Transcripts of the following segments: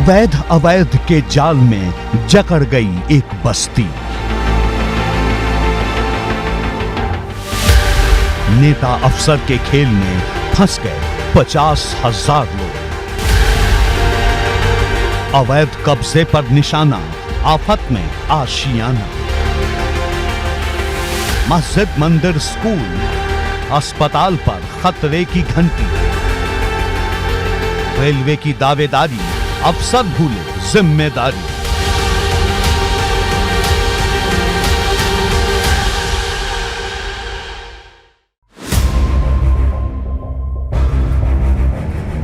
वैध अवैध के जाल में जकड़ गई एक बस्ती। नेता अफसर के खेल में फंस गए 50,000 लोग। अवैध कब्जे पर निशाना, आफत में आशियाना। मस्जिद, मंदिर, स्कूल, अस्पताल पर खतरे की घंटी। रेलवे की दावेदारी, अफसर भूले जिम्मेदारी।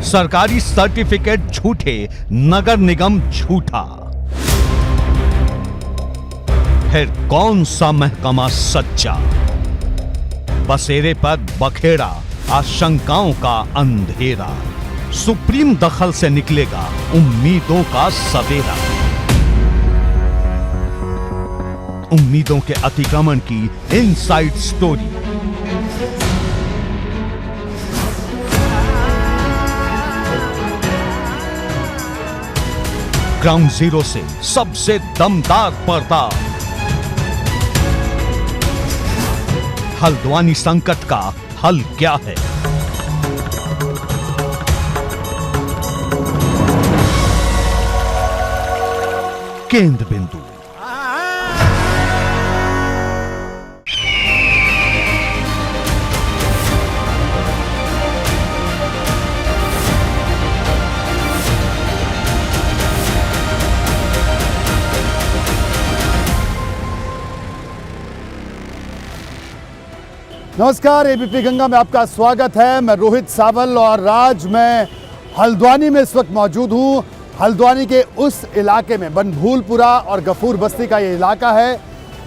सरकारी सर्टिफिकेट झूठे, नगर निगम झूठा। फिर कौन सा महकमा सच्चा? बसेरे पर बखेड़ा, आशंकाओं का अंधेरा। सुप्रीम दखल से निकलेगा उम्मीदों का सवेरा। उम्मीदों के अतिक्रमण की इनसाइड स्टोरी। ग्राउंड जीरो से सबसे दमदार पर्दा। हल्द्वानी संकट का हल क्या है? केंद्र बिंदु। नमस्कार, एबीपी गंगा में आपका स्वागत है। मैं रोहित सावल और राज मैं हल्द्वानी में इस वक्त मौजूद हूँ। हल्द्वानी के उस इलाके में बनभूलपुरा और गफूर बस्ती का ये इलाका है,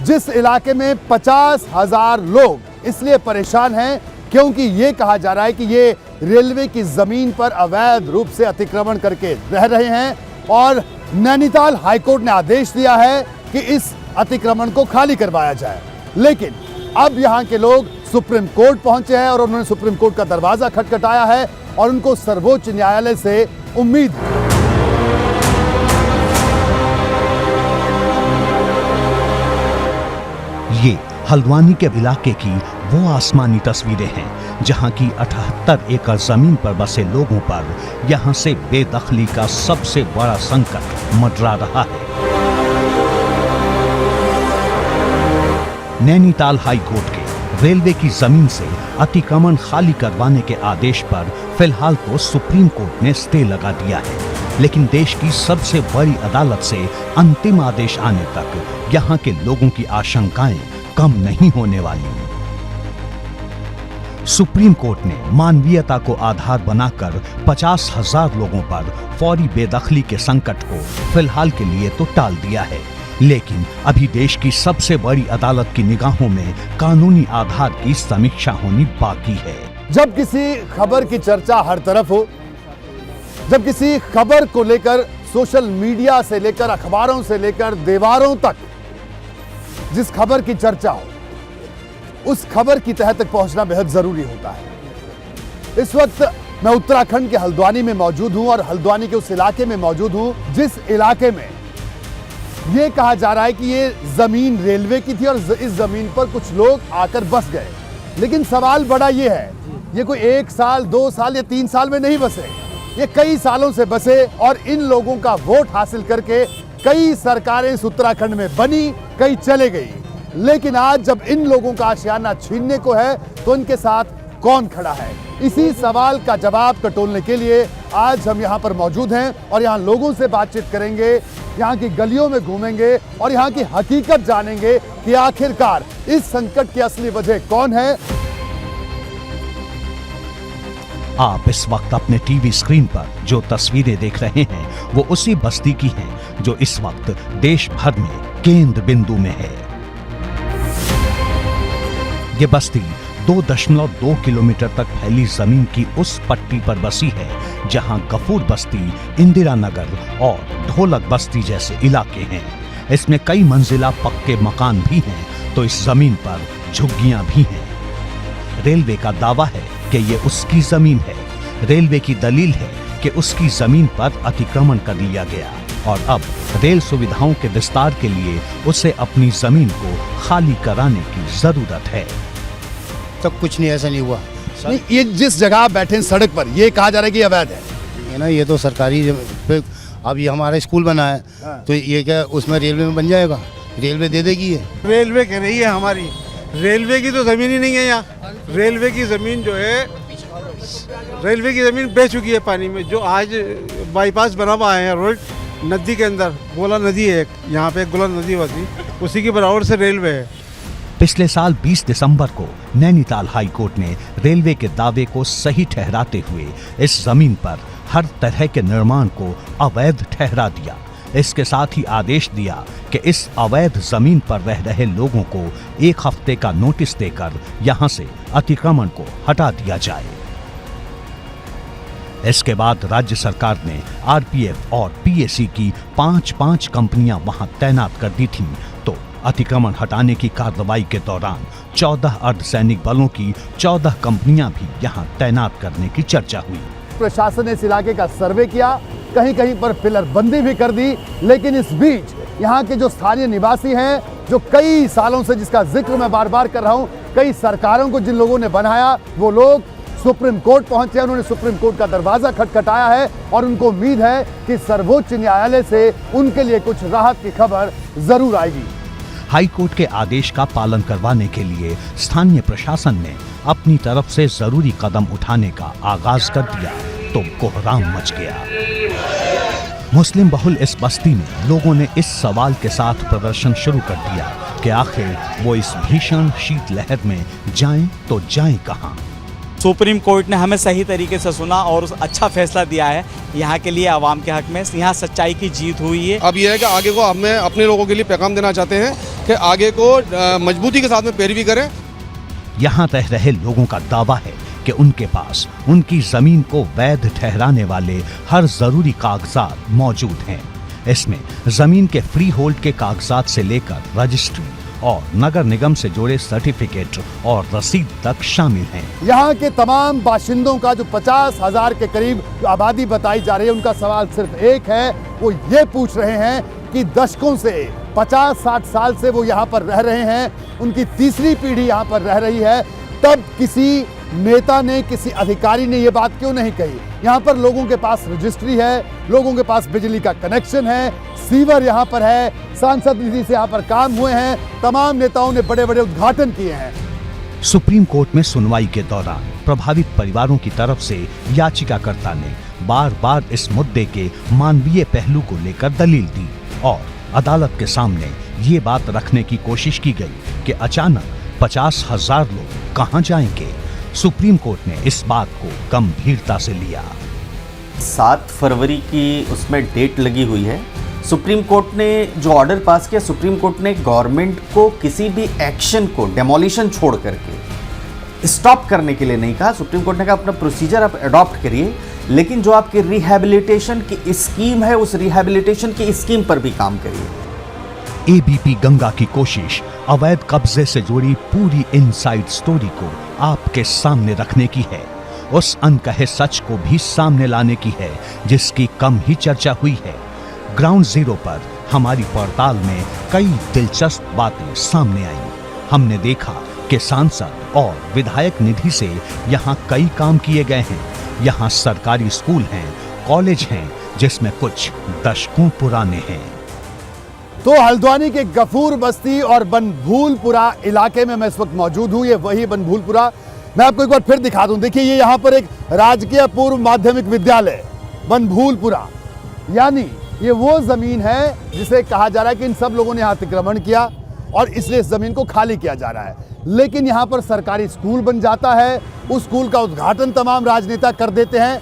जिस इलाके में 50,000 लोग इसलिए परेशान हैं क्योंकि ये कहा जा रहा है कि ये रेलवे की जमीन पर अवैध रूप से अतिक्रमण करके रह रहे हैं और नैनीताल हाईकोर्ट ने आदेश दिया है कि इस अतिक्रमण को खाली करवाया जाए। लेकिन अब यहाँ के लोग सुप्रीम कोर्ट पहुंचे हैं और उन्होंने सुप्रीम कोर्ट का दरवाजा खटखटाया है और उनको सर्वोच्च न्यायालय से उम्मीद है। ये हल्द्वानी के इलाके की वो आसमानी तस्वीरें हैं जहां की 78 एकड़ जमीन पर बसे लोगों पर यहां से बेदखली का सबसे बड़ा संकट मंडरा रहा है। नैनीताल हाईकोर्ट के रेलवे की जमीन से अतिक्रमण खाली करवाने के आदेश पर फिलहाल तो सुप्रीम कोर्ट ने स्टे लगा दिया है, लेकिन देश की सबसे बड़ी अदालत से अंतिम आदेश आने तक यहां के लोगों की आशंकाएं कम नहीं होने वाली। सुप्रीम कोर्ट ने मानवीयता को आधार बनाकर 50,000 लोगों पर फौरी बेदखली के संकट को फिलहाल के लिए तो टाल दिया है, लेकिन अभी देश की सबसे बड़ी अदालत की निगाहों में कानूनी आधार की समीक्षा होनी बाकी है। जब किसी खबर की चर्चा हर तरफ हो, जब किसी खबर को लेकर सोशल मीडिया से लेकर अखबारों से लेकर दीवारों तक जिस खबर की चर्चा हो, उस खबर की तह तक पहुंचना बेहद जरूरी होता है। इस वक्त मैं उत्तराखंड के हल्द्वानी में मौजूद हूं और हल्द्वानी के उस इलाके में मौजूद हूं जिस इलाके में यह कहा जा रहा है कि ये जमीन रेलवे की थी और इस जमीन पर कुछ लोग आकर बस गए। लेकिन सवाल बड़ा ये है, ये कोई 1 साल, 2 साल या 3 साल में नहीं बसे, ये कई सालों से बसे और इन लोगों का वोट हासिल करके कई सरकारें इस उत्तराखंड में बनी, कई चले गई। लेकिन आज जब इन लोगों का आशियाना छीनने को है तो इनके साथ कौन खड़ा है? इसी सवाल का जवाब टटोलने के लिए आज हम यहाँ पर मौजूद हैं और यहाँ लोगों से बातचीत करेंगे, यहाँ की गलियों में घूमेंगे और यहाँ की हकीकत जानेंगे कि आखिरकार इस संकट की असली वजह कौन है। आप इस वक्त अपने टीवी स्क्रीन पर जो तस्वीरें देख रहे हैं वो उसी बस्ती की हैं जो इस वक्त देश भर में केंद्र बिंदु में है। ये बस्ती 2.2 किलोमीटर तक फैली जमीन की उस पट्टी पर बसी है जहां गफूर बस्ती, इंदिरा नगर और ढोलक बस्ती जैसे इलाके हैं। इसमें कई मंजिला पक्के मकान भी हैं तो इस जमीन पर झुग्गियां भी हैं। रेलवे का दावा है कि ये उसकी जमीन है। रेलवे की दलील है कि उसकी जमीन पर अतिक्रमण कर लिया गया और अब रेल सुविधाओं के विस्तार के लिए उसे अपनी जमीन को खाली कराने की जरूरत है। तो कुछ नहीं, ऐसा नहीं हुआ। नहीं, ये जिस जगह आप बैठे हैं सड़क पर, ये कहा जा रहा है कि अवैध है। ये ना, ये तो सरकारी अब ये हमारा स्कूल बना है, तो ये क्या उसमें रेलवे में बन जाएगा? रेलवे दे देगी ये। रेलवे कह रही है हमारी, रेलवे की तो ज़मीन ही नहीं है यहाँ। रेलवे की ज़मीन जो है, रेलवे की ज़मीन बह चुकी है पानी में। जो आज बाईपास बना हुआ है रोड नदी के अंदर, गोला नदी है एक, यहाँ पे गोला नदी होती, उसी के बराबर से रेलवे है। पिछले साल 20 दिसंबर को नैनीताल हाई कोर्ट ने रेलवे के दावे को सही ठहराते हुए इस जमीन पर हर तरह के निर्माण को अवैध ठहरा दिया। इसके साथ ही आदेश दिया कि इस अवैध जमीन पर रह रहे लोगों को 1 हफ्ते का नोटिस देकर यहां से अतिक्रमण को हटा दिया जाए। इसके बाद राज्य सरकार ने आरपीएफ और पीएसी की 5-5 कंपनियां वहां तैनात कर दी थीं, तो अतिक्रमण हटाने की कार्रवाई के दौरान 14 अर्धसैनिक बलों की 14 कंपनियां भी यहां तैनात करने की चर्चा हुई। प्रशासन ने इस इलाके का सर्वे किया, कहीं कहीं पर पिलर बंदी भी कर दी, लेकिन इस बीच यहाँ के जो स्थानीय निवासी हैं, जो कई सालों से, जिसका जिक्र मैं बार बार कर रहा हूँ, कई सरकारों को जिन लोगों ने बनाया, वो लोग सुप्रीम कोर्ट पहुंचे। उन्होंने सुप्रीम कोर्ट का दरवाजा खटखटाया है और उनको उम्मीद है कि सर्वोच्च न्यायालय से उनके लिए कुछ राहत की खबर जरूर आएगी। हाई कोर्ट के आदेश का पालन करवाने के लिए स्थानीय प्रशासन ने अपनी तरफ से जरूरी कदम उठाने का आगाज कर दिया तो कोहराम मच गया। मुस्लिम बहुल इस बस्ती में लोगों ने इस सवाल के साथ प्रदर्शन शुरू कर दिया कि आखिर वो इस भीषण शीतलहर में जाएं तो जाएं कहां। सुप्रीम कोर्ट ने हमें सही तरीके से सुना और अच्छा फैसला दिया है यहाँ के लिए, आवाम के हक में। यहाँ सच्चाई की जीत हुई है। अब यह है कि आगे को हमें अपने लोगों के लिए पैगाम देना चाहते हैं कि आगे को मजबूती के साथ में पैरवी करें। यहाँ रह रहे लोगों का दावा है कि उनके पास उनकी जमीन को वैध ठहराने वाले हर जरूरी कागजात मौजूद हैं। इसमें जमीन के फ्री होल्ड के कागजात से लेकर रजिस्ट्री और नगर निगम से जुड़े सर्टिफिकेट और रसीद तक शामिल हैं। यहाँ के तमाम बाशिंदों का जो 50,000 के करीब आबादी बताई जा रही है, उनका सवाल सिर्फ एक है। वो ये पूछ रहे हैं कि दशकों से, 50-60 साल से वो यहाँ पर रह रहे हैं, उनकी तीसरी पीढ़ी यहाँ पर रह रही है, तब किसी नेता ने, किसी अधिकारी ने ये बात क्यों नहीं कही? यहाँ पर लोगों के पास रजिस्ट्री है, लोगों के पास बिजली का कनेक्शन है, सीवर यहाँ पर है, सांसद निधि से यहाँ पर काम हुए हैं, तमाम नेताओं ने बड़े बड़े उद्घाटन किए हैं। सुप्रीम कोर्ट में सुनवाई के दौरान प्रभावित परिवारों की तरफ से याचिकाकर्ता ने बार बार इस मुद्दे के मानवीय पहलू को लेकर दलील दी और अदालत के सामने ये बात रखने की कोशिश की गई कि अचानक 50,000 लोग कहां जाएंगे। सुप्रीम कोर्ट ने इस बात को गंभीरता से लिया। 7 फरवरी की उसमें डेट लगी हुई है। सुप्रीम कोर्ट ने जो ऑर्डर पास किया, सुप्रीम कोर्ट ने गवर्नमेंट को किसी भी एक्शन को, डेमोलिशन छोड़ करके स्टॉप करने के लिए नहीं कहा। सुप्रीम कोर्ट ने कहा अपना प्रोसीजर आप अडॉप्ट करिए, लेकिन जो आपकी रिहैबिलिटेशन की स्कीम है, उस रिहैबिलिटेशन की स्कीम पर भी काम करिए। एबीपी गंगा की कोशिश अवैध कब्जे से जुड़ी पूरी इनसाइड स्टोरी को आपके सामने रखने की है, उस अनकहे सच को भी सामने लाने की है जिसकी कम ही चर्चा हुई है। ग्राउंड जीरो पर हमारी पड़ताल में कई दिलचस्प बातें सामने आईं। हमने देखा कि सांसद और विधायक निधि से यहाँ कई काम किए गए हैं। यहाँ सरकारी स्कूल हैं, कॉलेज हैं, जिसमें कुछ दशकों पुराने हैं। तो हल्द्वानी के गफूर बस्ती और बनभूलपुरा इलाके में मैं इस वक्त मौजूद हूँ। ये वही बनभूलपुरा, मैं आपको एक बार फिर दिखा दूं। देखिए, ये यहाँ पर एक राजकीय पूर्व माध्यमिक विद्यालय बनभूलपुरा, यानी ये वो जमीन है जिसे कहा जा रहा है कि इन सब लोगों ने यहाँ अतिक्रमण किया और इसलिए इस जमीन को खाली किया जा रहा है। लेकिन यहाँ पर सरकारी स्कूल बन जाता है, उस स्कूल का उद्घाटन तमाम राजनेता कर देते हैं।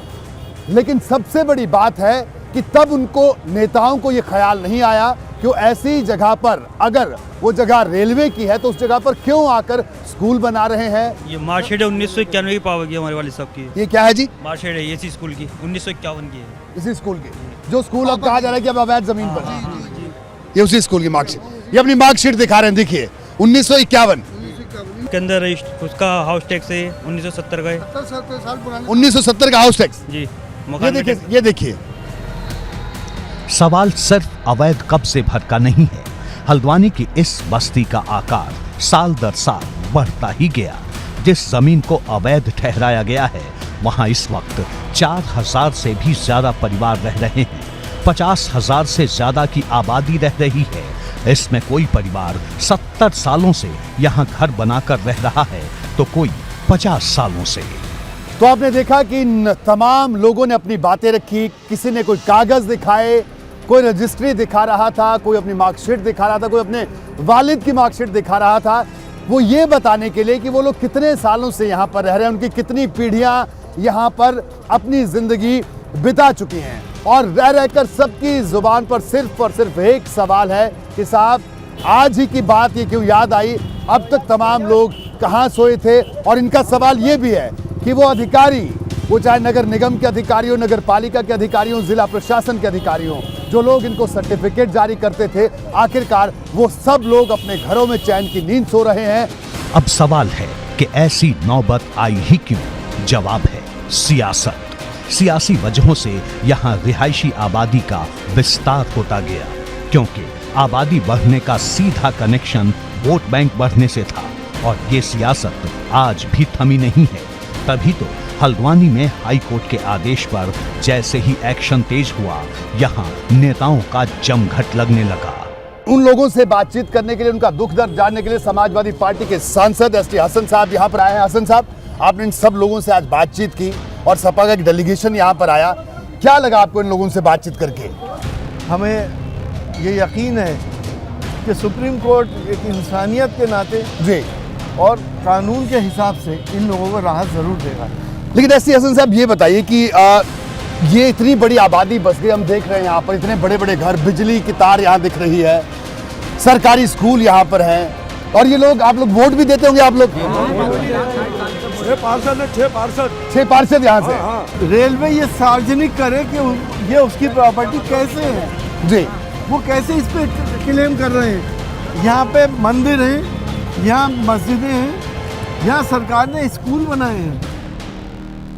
लेकिन सबसे बड़ी बात है कि तब उनको, नेताओं को ये ख्याल नहीं आया कि वो ऐसी जगह पर, अगर वो जगह रेलवे की है तो उस जगह पर क्यों आकर स्कूल बना रहे हैं। ये मार्कशीट है 1991 की पावर की हमारे वाले साहब की। ये क्या है जी? मार्कशीट है इसी स्कूल की, 1951 की है। इसी स्कूल की, जो स्कूल अब कहा जा रहा है कि अब अवैध जमीन पर, ये उसी स्कूल की मार्कशीट। ये अपनी मार्कशीट दिखा रहे हैं, देखिए 1951 के अंदर उसका हाउस टैक्स है 1970 का है। 1970 का हाउस टैक्स जी। मकान में ये देखिए सवाल सिर्फ अवैध कब्जे भर का नहीं है। हल्द्वानी की इस बस्ती का आकार साल दर साल बढ़ता ही गया। जिस जमीन को अवैध ठहराया गया है वहां इस वक्त 4000 से भी ज्यादा परिवार रह रहे हैं। 50,000 से ज्यादा की आबादी रह रही है। इसमें कोई परिवार 70 सालों से यहाँ घर बनाकर रह रहा है तो कोई 50 सालों से। तो आपने देखा कि इन तमाम लोगों ने अपनी बातें रखी। किसी ने कोई कागज दिखाए, कोई रजिस्ट्री दिखा रहा था, कोई अपनी मार्कशीट दिखा रहा था, कोई अपने वालिद की मार्कशीट दिखा रहा था। वो ये बताने के लिए कि वो लोग कितने सालों से यहाँ पर रह रहे हैं, उनकी कितनी पीढ़ियाँ यहाँ पर अपनी जिंदगी बिता चुकी हैं। और रह रहकर सबकी जुबान पर सिर्फ और सिर्फ एक सवाल है कि साहब आज ही की बात ये क्यों याद आई, अब तक तमाम लोग कहाँ सोए थे। और इनका सवाल ये भी है कि वो अधिकारी, वो चाहे नगर निगम के अधिकारी हो, नगर पालिका के अधिकारी हो, जिला प्रशासन के अधिकारी हो, जो लोग इनको सर्टिफिकेट जारी करते थे, आखिरकार वो सब लोग अपने घरों में चैन की नींद सो रहे हैं। अब सवाल है कि ऐसी नौबत आई ही क्यों? जवाब है सियासत। सियासी वजहों से यहाँ रिहायशी आबादी का विस्तार होता गया, क्योंकि आबादी बढ़ने का सीधा कनेक्शन वोट बैंक बढ़ने से था। और ये सियासत आज भी थमी नहीं है। तभी तो हल्द्वानी में हाई कोर्ट के आदेश पर जैसे ही एक्शन तेज हुआ, यहाँ नेताओं का जमघट लगने लगा। उन लोगों से बातचीत करने के लिए, उनका दुख दर्द जानने के लिए समाजवादी पार्टी के सांसद एसटी हसन साहब यहाँ पर आए हैं। हसन साहब, आपने इन सब लोगों से आज बातचीत की और सपा का एक डेलीगेशन यहाँ पर आया, क्या लगा आपको इन लोगों से बातचीत करके? हमें ये यकीन है कि सुप्रीम कोर्ट एक इंसानियत के नाते जी और कानून के हिसाब से इन लोगों को राहत जरूर देगा। लेकिन एसटी हसन साहब ये बताइए कि ये इतनी बड़ी आबादी बस गई, हम देख रहे हैं यहाँ पर इतने बड़े बड़े घर, बिजली की तार यहाँ दिख रही है, सरकारी स्कूल यहाँ पर हैं, और ये लोग, आप लोग वोट भी देते होंगे, आप लोग? 6 पार्षद यहाँ से। रेलवे ये सार्वजनिक करे कि ये उसकी प्रॉपर्टी कैसे है जी, वो कैसे इस पे क्लेम कर रहे हैं। यहाँ पे मंदिर हैं, यहाँ मस्जिदें हैं, यहाँ सरकार ने स्कूल बनाए हैं।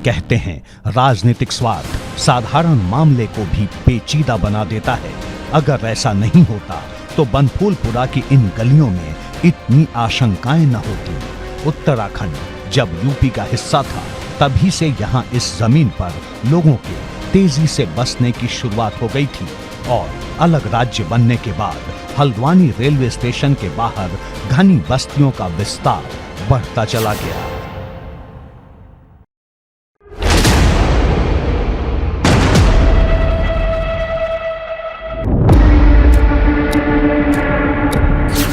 कहते हैं राजनीतिक स्वार्थ साधारण मामले को भी पेचीदा बना देता है। अगर ऐसा नहीं होता तो बनफूलपुरा की इन गलियों में इतनी आशंकाएं न होती। उत्तराखंड जब यूपी का हिस्सा था, तभी से यहाँ इस जमीन पर लोगों के तेजी से बसने की शुरुआत हो गई थी। और अलग राज्य बनने के बाद हल्द्वानी रेलवे स्टेशन के बाहर घनी बस्तियों का विस्तार बढ़ता चला गया।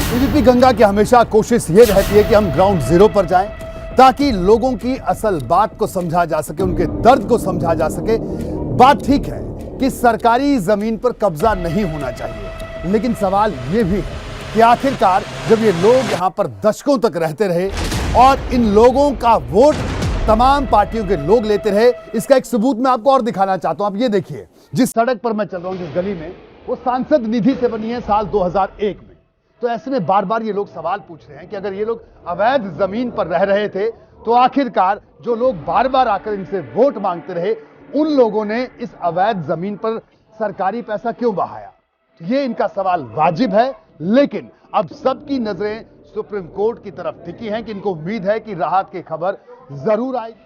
बीजेपी गंगा की हमेशा कोशिश ये रहती है कि हम ग्राउंड जीरो पर जाएं, ताकि लोगों की असल बात को समझा जा सके, उनके दर्द को समझा जा सके। बात ठीक है कि सरकारी जमीन पर कब्जा नहीं होना चाहिए, लेकिन सवाल ये भी है कि आखिरकार जब ये लोग यहाँ पर दशकों तक रहते रहे और इन लोगों का वोट तमाम पार्टियों के लोग लेते रहे, इसका एक सबूत मैं आपको और दिखाना चाहता हूं। आप ये देखिए, जिस सड़क पर मैं चल रहा हूं, जिस गली में, वो सांसद निधि से बनी है साल 2001 में। तो ऐसे में बार बार ये लोग सवाल पूछ रहे हैं कि अगर ये लोग अवैध जमीन पर रह रहे थे तो आखिरकार जो लोग बार बार आकर इनसे वोट मांगते रहे, उन लोगों ने इस अवैध जमीन पर सरकारी पैसा क्यों बहाया? ये इनका सवाल वाजिब है, लेकिन अब सबकी नजरें सुप्रीम कोर्ट की तरफ टिकी हैं कि इनको उम्मीद है कि राहत की खबर जरूर आएगी।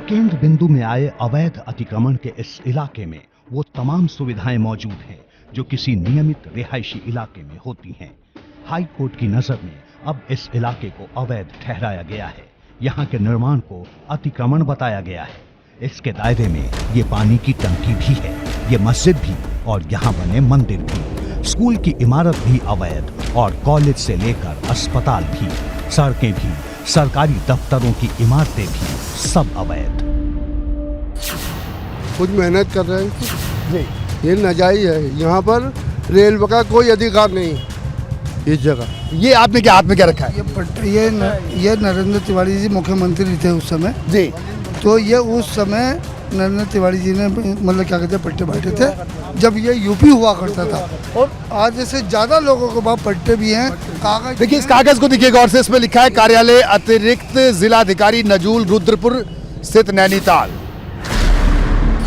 केंद्र बिंदु में आए अवैध अतिक्रमण के इस इलाके में वो तमाम सुविधाएं मौजूद हैं जो किसी नियमित रिहायशी इलाके में होती हैं। हाई कोर्ट की नजर में अब इस इलाके को अवैध ठहराया गया है। यहाँ के निर्माण को अतिक्रमण बताया गया है। इसके दायरे में ये पानी की टंकी भी है, ये मस्जिद भी, और यहाँ बने मंदिर भी। स्कूल की इमारत भी अवैध, और कॉलेज से लेकर अस्पताल भी, सड़कें भी, सरकारी दफ्तरों की इमारतें भी, सब अवैध। कुछ मेहनत कर रहे हैं जी, ये नाजायज है। यहाँ पर रेलवे का कोई अधिकार नहीं इस जगह। ये आपने क्या हाथ में क्या रखा है? ये नरेंद्र तिवारी जी मुख्यमंत्री थे उस समय जी, तो ये उस समय नरेंद्र तिवारी जी ने मतलब क्या कहते हैं पट्टे बांटे थे जब ये यूपी हुआ करता था, और आज जैसे ज़्यादा लोगों के पास पट्टे भी हैं, कागज। देखिए इस कागज को देखिए गौर से, इसमें लिखा है कार्यालय अतिरिक्त जिलाधिकारी नजूल रुद्रपुर स्थित नैनीताल।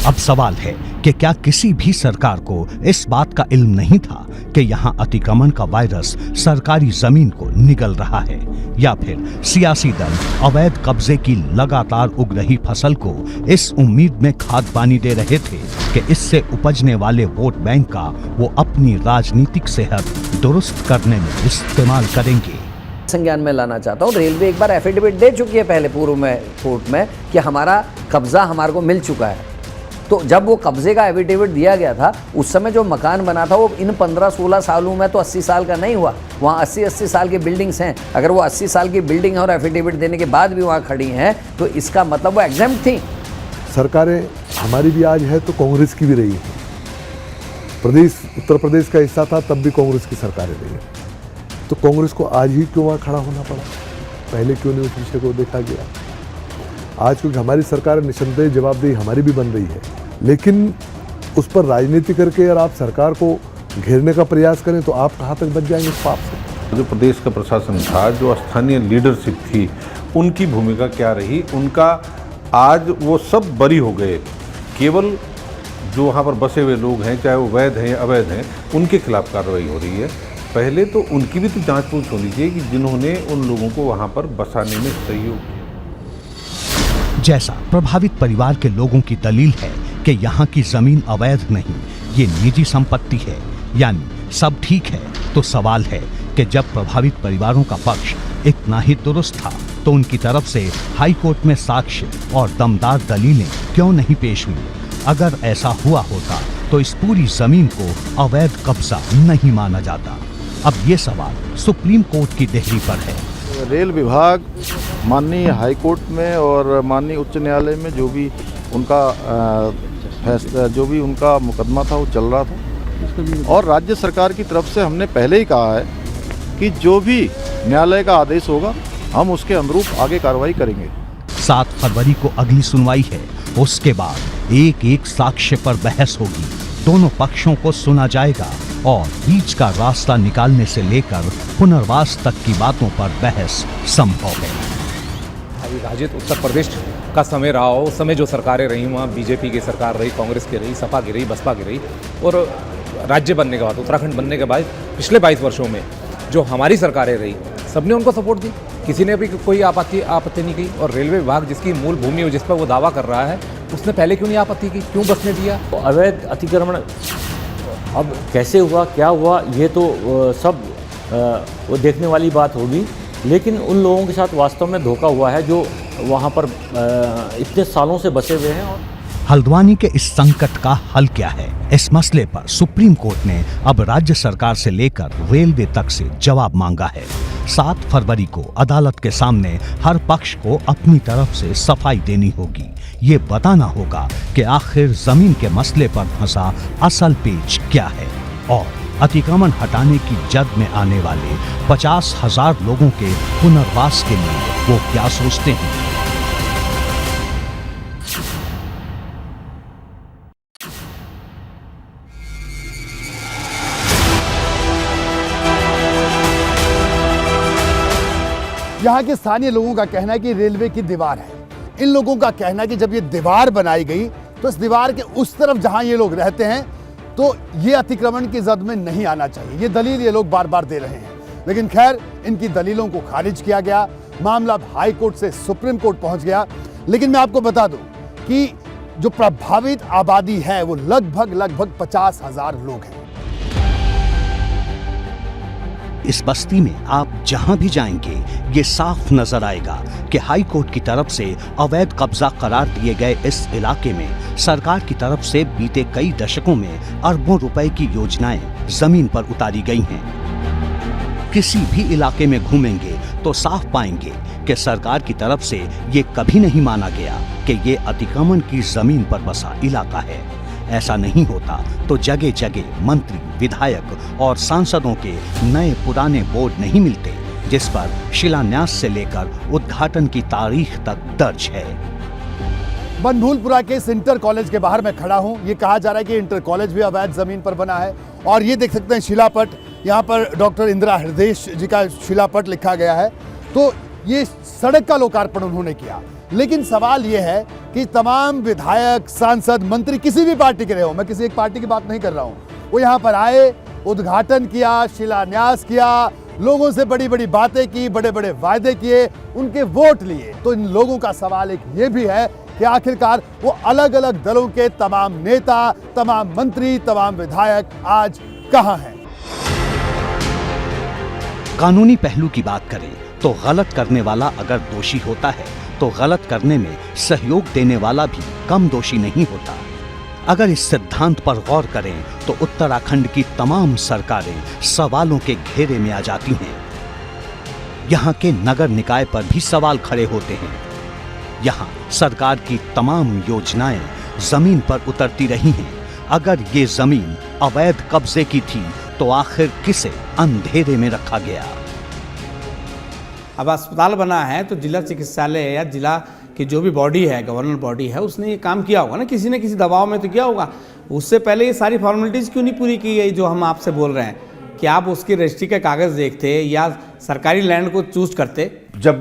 अब सवाल है कि क्या किसी भी सरकार को इस बात का इल्म नहीं था कि यहाँ अतिक्रमण का वायरस सरकारी जमीन को निगल रहा है, या फिर सियासी दल अवैध कब्जे की लगातार उग रही फसल को इस उम्मीद में खाद पानी दे रहे थे कि इससे उपजने वाले वोट बैंक का वो अपनी राजनीतिक सेहत दुरुस्त करने में इस्तेमाल करेंगे। संज्ञान में लाना चाहता हूँ, रेलवे एक बार एफिडेविट दे चुकी है पहले पूर्व में कोर्ट में कि हमारा कब्जा हमारे को मिल चुका है। तो जब वो कब्जे का एफिडेविट दिया गया था उस समय जो मकान बना था वो इन 15-16 सालों में तो 80 साल का नहीं हुआ, वहाँ 80 साल की बिल्डिंग्स हैं। अगर वो 80 साल की बिल्डिंग है और एफिडेविट देने के बाद भी वहाँ खड़ी हैं तो इसका मतलब वो एग्जेम्प्ट थी। सरकारें हमारी भी आज है तो कांग्रेस की भी रही है। प्रदेश उत्तर प्रदेश का हिस्सा था तब भी कांग्रेस की सरकारें रही है, तो कांग्रेस को आज ही क्यों वहाँ खड़ा होना पड़ा, पहले क्यों नहीं उस विषय को देखा गया। आज क्योंकि हमारी सरकार निस्संदेह जवाबदेही हमारी भी बन रही है, लेकिन उस पर राजनीति करके अगर आप सरकार को घेरने का प्रयास करें तो आप कहाँ तक बच जाएंगे इस पाप से। जो प्रदेश का प्रशासन था, जो स्थानीय लीडरशिप थी, उनकी भूमिका क्या रही, उनका आज वो सब बरी हो गए। केवल जो वहाँ पर बसे हुए लोग हैं, चाहे वो वैध हैं या अवैध हैं, उनके खिलाफ कार्रवाई हो रही है। पहले तो उनकी भी तो जांच पूछ होनी चाहिए कि जिन्होंने उन लोगों को वहाँ पर बसाने में सहयोग किया। जैसा प्रभावित परिवार के लोगों की दलील है कि यहाँ की जमीन अवैध नहीं, ये निजी संपत्ति है, यानी सब ठीक है, तो सवाल है कि जब प्रभावित परिवारों का पक्ष इतना ही दुरुस्त था तो उनकी तरफ से हाई कोर्ट में साक्ष्य और दमदार दलीलें क्यों नहीं पेश हुई। अगर ऐसा हुआ होता तो इस पूरी जमीन को अवैध कब्जा नहीं माना जाता। अब ये सवाल सुप्रीम कोर्ट की देहरी पर है। रेल विभाग माननीय हाई कोर्ट में और माननीय उच्च न्यायालय में जो भी उनका फैसला, जो भी उनका मुकदमा था वो चल रहा था, और राज्य सरकार की तरफ से हमने पहले ही कहा है कि जो भी न्यायालय का आदेश होगा हम उसके अनुरूप आगे कार्रवाई करेंगे। 7 फरवरी को अगली सुनवाई है, उसके बाद एक एक साक्ष्य पर बहस होगी, दोनों पक्षों को सुना जाएगा और बीच का रास्ता निकालने से लेकर पुनर्वास तक की बातों पर बहस संभव है। विभाजित उत्तर प्रदेश का समय रहा हो, उस समय जो सरकारें रही, वहाँ बीजेपी की सरकार रही, कांग्रेस की रही, सपा की रही, बसपा की रही, और राज्य बनने के बाद, उत्तराखंड बनने के बाद पिछले 22 वर्षों में जो हमारी सरकारें रही, सबने उनको सपोर्ट दी, किसी ने भी कोई आपत्ति नहीं की। और रेलवे विभाग जिसकी मूल भूमि हो, जिस पर वो दावा कर रहा है, उसने पहले क्यों नहीं आपत्ति की, क्यों बसने दिया। अवैध अतिक्रमण अब कैसे हुआ, क्या हुआ, ये तो सब वो देखने वाली बात होगी, लेकिन उन लोगों के साथ वास्तव में धोखा हुआ है जो वहाँ पर इतने सालों से बसे हुए हैं। हल्द्वानी के इस संकट का हल क्या है, इस मसले पर सुप्रीम कोर्ट ने अब राज्य सरकार से लेकर रेलवे तक से जवाब मांगा है। 7 फरवरी को अदालत के सामने हर पक्ष को अपनी तरफ से सफाई देनी होगी। ये बताना होगा कि आखिर जमीन के मसले पर फंसा असल पेच क्या है और अतिक्रमण हटाने की जद में आने वाले 50,000 लोगों के पुनर्वास के लिए वो क्या सोचते हैं। यहाँ के स्थानीय लोगों का कहना है कि रेलवे की दीवार है। इन लोगों का कहना है कि जब ये दीवार बनाई गई तो इस दीवार के उस तरफ जहां ये लोग रहते हैं तो ये अतिक्रमण की जद में नहीं आना चाहिए। ये दलील ये लोग बार बार दे रहे हैं, लेकिन खैर इनकी दलीलों को खारिज किया गया। मामला हाई कोर्ट से सुप्रीम कोर्ट पहुंच गया। लेकिन मैं आपको बता दूं कि जो प्रभावित आबादी है वो लगभग 50,000 लोग हैं। इस बस्ती में आप जहां भी जाएंगे ये साफ नजर आएगा कि हाई कोर्ट की तरफ से अवैध कब्जा करार दिए गए इस इलाके में सरकार की तरफ से बीते कई दशकों में अरबों रुपए की योजनाएं जमीन पर उतारी गई हैं। किसी भी इलाके में घूमेंगे तो साफ पाएंगे कि सरकार की तरफ से ये कभी नहीं माना गया कि ये अतिक्रमण की जमीन पर बसा इलाका है। ऐसा नहीं होता तो जगह जगह मंत्री, विधायक और सांसदों के नए पुराने बोर्ड नहीं मिलते जिस पर शिलान्यास से लेकर उद्घाटन की तारीख तक दर्ज है। बनभूलपुरा के इस इंटर कॉलेज के बाहर मैं खड़ा हूं। ये कहा जा रहा है कि इंटर कॉलेज भी अवैध जमीन पर बना है और ये देख सकते हैं शिलापट, यहाँ पर डॉक्टर इंदिरा हृदय जी का शिलापट लिखा गया है। तो ये सड़क का लोकार्पण उन्होंने किया, लेकिन सवाल ये है कि तमाम विधायक, सांसद, मंत्री किसी भी पार्टी के रहे हो, मैं किसी एक पार्टी की बात नहीं कर रहा हूँ, वो यहाँ पर आए, उद्घाटन किया, शिलान्यास किया, लोगों से बड़ी बड़ी बातें की, बड़े बड़े वायदे किए, उनके वोट लिए। तो इन लोगों का सवाल एक ये भी है कि आखिरकार वो अलग अलग दलों के तमाम नेता, तमाम मंत्री, तमाम विधायक आज कहां हैं? कानूनी पहलू की बात करें तो गलत करने वाला अगर दोषी होता है तो गलत करने में सहयोग देने वाला भी कम दोषी नहीं होता। अगर इस सिद्धांत पर गौर करें तो उत्तराखंड की तमाम सरकारें सवालों के घेरे में आ जाती हैं। यहाँ के नगर निकाय पर भी सवाल खड़े होते हैं। यहाँ सरकार की तमाम योजनाएं जमीन पर उतरती रही हैं। अगर ये जमीन अवैध कब्जे की थी तो आखिर किसे अंधेरे में रखा गया? अब अस्पताल बना है तो जिला चिकित्सालय या जिला की जो भी बॉडी है, गवर्नर बॉडी है, उसने ये काम किया होगा ना, किसी न किसी दबाव में तो किया होगा। उससे पहले ये सारी फॉर्मेलिटीज़ क्यों नहीं पूरी की गई जो हम आपसे बोल रहे हैं? कि आप उसकी रजिस्ट्री के कागज़ देखते या सरकारी लैंड को चूज करते? जब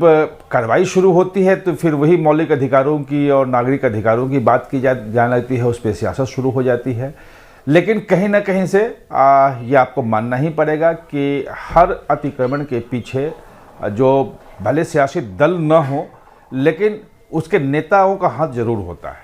कार्रवाई शुरू होती है तो फिर वही मौलिक अधिकारों की और नागरिक अधिकारों की बात की जाने लगती है, उस पर सियासत शुरू हो जाती है। लेकिन कहीं ना कहीं से ये आपको मानना ही पड़ेगा कि हर अतिक्रमण के पीछे जो भले सियासी दल न हो लेकिन उसके नेताओं का हाथ जरूर होता है।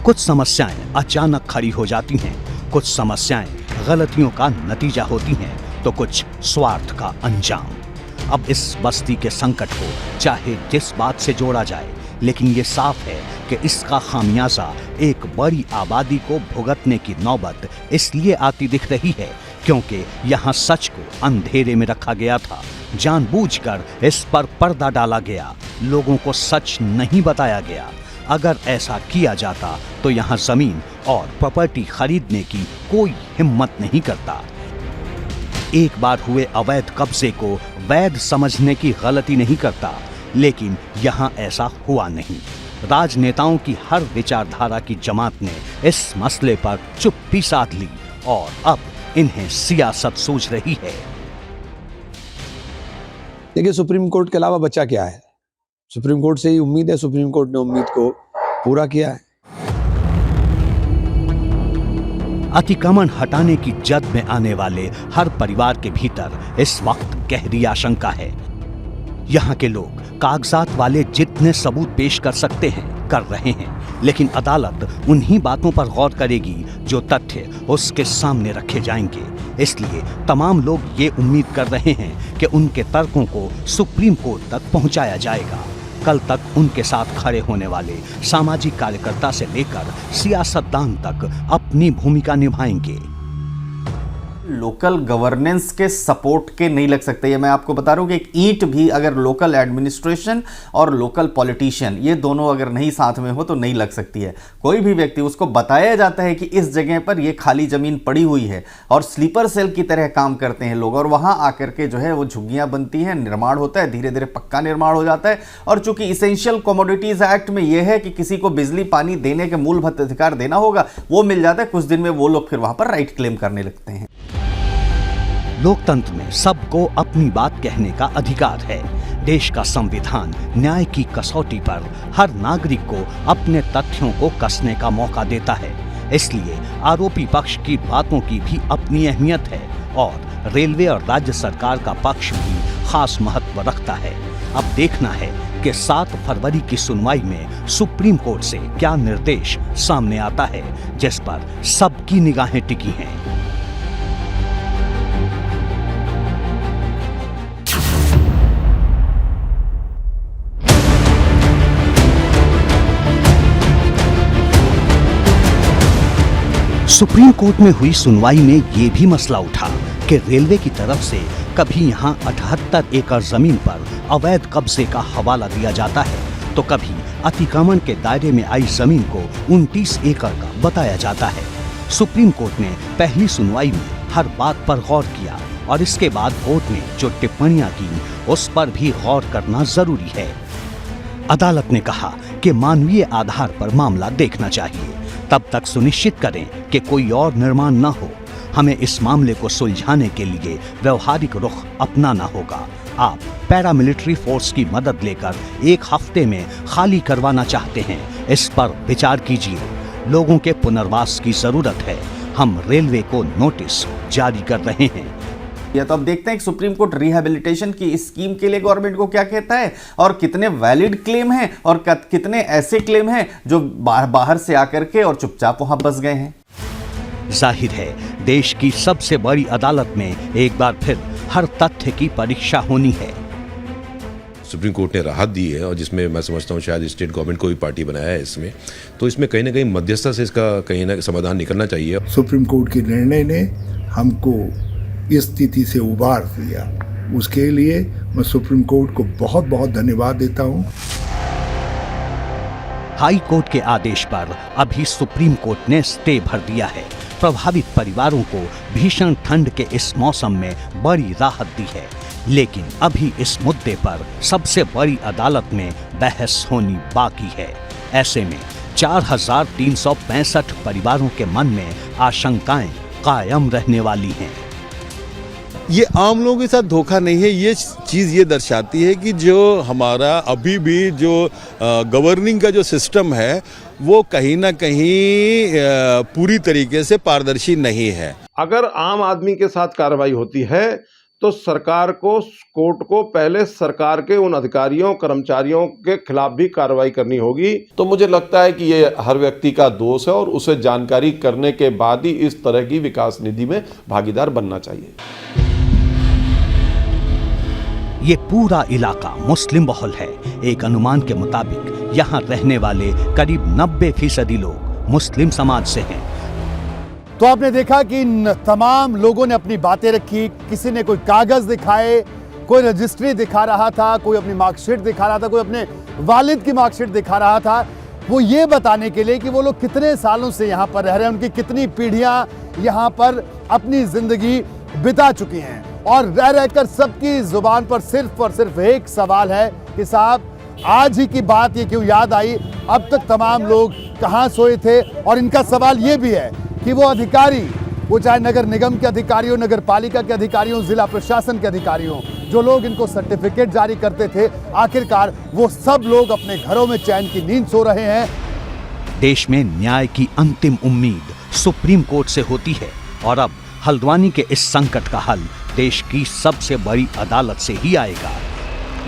कुछ समस्याएं अचानक खड़ी हो जाती हैं, कुछ समस्याएं गलतियों का नतीजा होती हैं, तो कुछ स्वार्थ का अंजाम। अब इस बस्ती के संकट को चाहे जिस बात से जोड़ा जाए, लेकिन ये साफ है कि इसका खामियाजा एक बड़ी आबादी को भुगतने की नौबत इसलिए आती दिख रही है क्योंकि यहाँ सच को अंधेरे में रखा गया था। जानबूझकर इस पर पर्दा डाला गया, लोगों को सच नहीं बताया गया। अगर ऐसा किया जाता तो यहाँ जमीन और प्रॉपर्टी खरीदने की कोई हिम्मत नहीं करता। एक बार हुए अवैध कब्जे को वैध समझने की गलती नहीं करता, लेकिन यहाँ ऐसा हुआ नहीं। राजनेताओं की हर विचारधारा की जमात ने इस मसले पर चुप्पी साध ली और अब इन्हें सियासत सूझ रही है। देखिए, सुप्रीम कोर्ट के अलावा बचा क्या है? सुप्रीम कोर्ट से ही उम्मीद है, सुप्रीम कोर्ट ने उम्मीद को पूरा किया है। अतिक्रमण हटाने की जद में आने वाले हर परिवार के भीतर इस वक्त गहरी आशंका है। यहाँ के लोग कागजात वाले जितने सबूत पेश कर सकते हैं कर रहे हैं, लेकिन अदालत उन्हीं बातों पर गौर करेगी जो तथ्य उसके सामने रखे जाएंगे। इसलिए तमाम लोग ये उम्मीद कर रहे हैं कि उनके तर्कों को सुप्रीम कोर्ट तक पहुंचाया जाएगा। कल तक उनके साथ खड़े होने वाले सामाजिक कार्यकर्ता से लेकर सियासतदान तक अपनी भूमिका निभाएंगे। लोकल गवर्नेंस के सपोर्ट के नहीं लग सकते। ये मैं आपको बता रहा हूँ कि एक ईंट भी अगर लोकल एडमिनिस्ट्रेशन और लोकल पॉलिटिशियन ये दोनों अगर नहीं साथ में हो तो नहीं लग सकती है। कोई भी व्यक्ति, उसको बताया जाता है कि इस जगह पर ये खाली ज़मीन पड़ी हुई है और स्लीपर सेल की तरह काम करते हैं लोग, और वहाँ आकर के जो है वो झुग्गियाँ बनती हैं, निर्माण होता है, धीरे धीरे पक्का निर्माण हो जाता है। और चूंकि इसेंशियल कमोडिटीज़ एक्ट में यह है कि किसी को बिजली पानी देने के मूलभूत अधिकार देना होगा, वो मिल जाता है। कुछ दिन में वो लोग फिर वहाँ पर राइट क्लेम करने लगते हैं। लोकतंत्र में सबको अपनी बात कहने का अधिकार है। देश का संविधान न्याय की कसौटी पर हर नागरिक को अपने तथ्यों को कसने का मौका देता है। इसलिए आरोपी पक्ष की बातों की भी अपनी अहमियत है और रेलवे और राज्य सरकार का पक्ष भी खास महत्व रखता है। अब देखना है कि 7 फरवरी की सुनवाई में सुप्रीम कोर्ट से क्या निर्देश सामने आता है, जिस पर सबकी निगाहें टिकी हैं। सुप्रीम कोर्ट में हुई सुनवाई में ये भी मसला उठा कि रेलवे की तरफ से कभी यहाँ 78 एकड़ जमीन पर अवैध कब्जे का हवाला दिया जाता है तो कभी अतिक्रमण के दायरे में आई जमीन को 29 एकड़ का बताया जाता है। सुप्रीम कोर्ट ने पहली सुनवाई में हर बात पर गौर किया और इसके बाद कोर्ट ने जो टिप्पणियां की उस पर भी गौर करना जरूरी है। अदालत ने कहा कि मानवीय आधार पर मामला देखना चाहिए, तब तक सुनिश्चित करें कि कोई और निर्माण न हो। हमें इस मामले को सुलझाने के लिए व्यवहारिक रुख अपनाना होगा। आप पैरामिलिट्री फोर्स की मदद लेकर 1 हफ्ते में खाली करवाना चाहते हैं, इस पर विचार कीजिए। लोगों के पुनर्वास की जरूरत है। हम रेलवे को नोटिस जारी कर रहे हैं। या तो अब देखते हैं कि सुप्रीम कोर्ट रिहैबिलिटेशन की स्कीम के लिए गवर्नमेंट को क्या कहता है और कितने वैलिड क्लेम हैं और कितने ऐसे क्लेम हैं जो बाहर से आकर के और चुपचाप वहां बस गए हैं। जाहिर है देश की सबसे बड़ी अदालत में एक बार फिर हर तथ्य की परीक्षा होनी है। सुप्रीम कोर्ट ने राहत दी है और जिसमें मैं समझता हूँ शायद स्टेट गवर्नमेंट को भी पार्टी बनाया है इसमें, तो इसमें कहीं ना कहीं मध्यस्थता से इसका कहीं ना समाधान निकलना चाहिए। सुप्रीम कोर्ट के निर्णय ने हमको इस स्थिति से उबार दिया, उसके लिए मैं सुप्रीम कोर्ट को बहुत बहुत धन्यवाद देता हूं। हाई कोर्ट के आदेश पर अभी सुप्रीम कोर्ट ने स्टे भर दिया है। प्रभावित परिवारों को भीषण ठंड के इस मौसम में बड़ी राहत दी है, लेकिन अभी इस मुद्दे पर सबसे बड़ी अदालत में बहस होनी बाकी है। ऐसे में 4365 परिवारों के मन में आशंकाएं कायम रहने वाली हैं। ये आम लोगों के साथ धोखा नहीं है, ये चीज़ ये दर्शाती है कि जो हमारा अभी भी जो गवर्निंग का जो सिस्टम है वो कहीं ना कहीं पूरी तरीके से पारदर्शी नहीं है। अगर आम आदमी के साथ कार्रवाई होती है तो सरकार को, कोर्ट को पहले सरकार के उन अधिकारियों कर्मचारियों के खिलाफ भी कार्रवाई करनी होगी। तो मुझे लगता है कि ये हर व्यक्ति का दोष है और उसे जानकारी करने के बाद ही इस तरह की विकास निधि में भागीदार बनना चाहिए। ये पूरा इलाका मुस्लिम बहुल है। एक अनुमान के मुताबिक यहाँ रहने वाले करीब 90% लोग मुस्लिम समाज से हैं। तो आपने देखा कि इन तमाम लोगों ने अपनी बातें रखी। किसी ने कोई कागज दिखाए, कोई रजिस्ट्री दिखा रहा था, कोई अपनी मार्कशीट दिखा रहा था, कोई अपने वालिद की मार्कशीट दिखा रहा था। वो ये बताने के लिए कि वो लोग कितने सालों से यहाँ पर रह रहे हैं, उनकी कितनी पीढ़ियाँ यहाँ पर अपनी जिंदगी बिता चुकी हैं। और रह रहकर सबकी जुबान पर सिर्फ और सिर्फ एक सवाल है कि साहब आज ही की बात ये क्यों याद आई, अब तक तमाम लोग कहाँ सोए थे। और इनका सवाल ये भी है कि वो अधिकारी, वो चाहे नगर निगम के अधिकारी हो, नगर पालिका के अधिकारी हो, जिला प्रशासन के अधिकारी हो, जो लोग इनको सर्टिफिकेट जारी करते थे, आखिरकार वो सब लोग अपने घरों में चैन की नींद सो रहे हैं। देश में न्याय की अंतिम उम्मीद सुप्रीम कोर्ट से होती है और अब हल्द्वानी के इस संकट का हल देश की सबसे बड़ी अदालत से ही आएगा।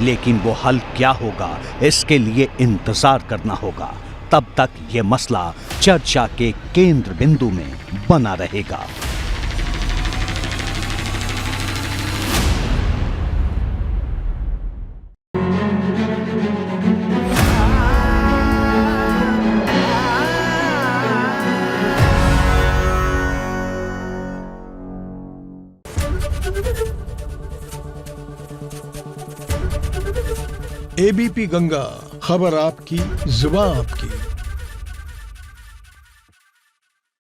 लेकिन वो हल क्या होगा, इसके लिए इंतजार करना होगा। तब तक ये मसला चर्चा के केंद्र बिंदु में बना रहेगा। एबीपी गंगा, खबर आपकी, जुबान आपकी।